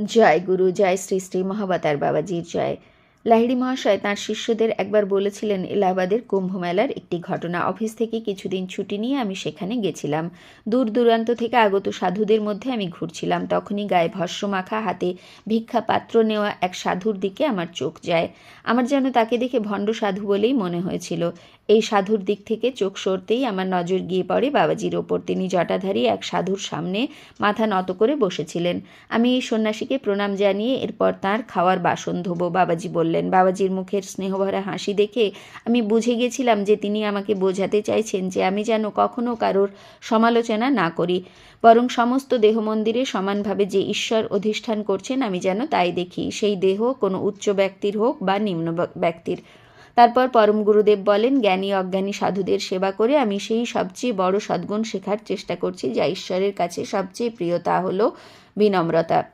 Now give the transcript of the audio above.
জয় গুরু, জয় শ্রী শ্রী মহাবতার বাবাজির জয়। লাহিড়ী মহাশয় তাঁর শিষ্যদের একবার বলেছিলেন এলাহাবাদের কুম্ভমেলার একটি ঘটনা। অফিস থেকে কিছুদিন ছুটি নিয়ে আমি সেখানে গেছিলাম। দূর দূরান্ত থেকে আগত সাধুদের মধ্যে আমি ঘুরছিলাম। তখনই গায়ে ভস্য মাখা, হাতে ভিক্ষা পাত্র নেওয়া এক সাধুর দিকে আমার চোখ যায়। আমার যেন তাকে দেখে ভণ্ড সাধু বলেই মনে হয়েছিল। এই সাধুর দিক থেকে চোখ সরতেই আমার নজর গিয়ে পড়ে বাবাজির ওপর। তিনি জটাধারী এক সাধুর সামনে মাথা নত করে বসেছিলেন। আমি এই সন্ন্যাসীকে প্রণাম জানিয়ে এরপর তাঁর খাওয়ার বাসন ধোবো, বাবাজি বললেন। বাবাজির মুখের স্নেহভরা হাসি দেখে আমি বুঝে গেছিলাম যে তিনি আমাকে বোঝাতে চাইছেন যে আমি যেন কখনো কারোর সমালোচনা না করি, বরং সমস্ত দেহ মন্দিরে সমানভাবে যে ঈশ্বর অধিষ্ঠান করছেন আমি যেন তাই দেখি, সেই দেহ কোনো উচ্চ ব্যক্তির হোক বা নিম্ন ব্যক্তির। তারপর পরম গুরুদেব বলেন, জ্ঞানী অজ্ঞানী সাধুদের সেবা করে আমি সেই সবচেয়ে বড় সদ্গুণ শেখার চেষ্টা করছি যা ঈশ্বরের কাছে সবচেয়ে প্রিয়, তা হলো বিনম্রতা।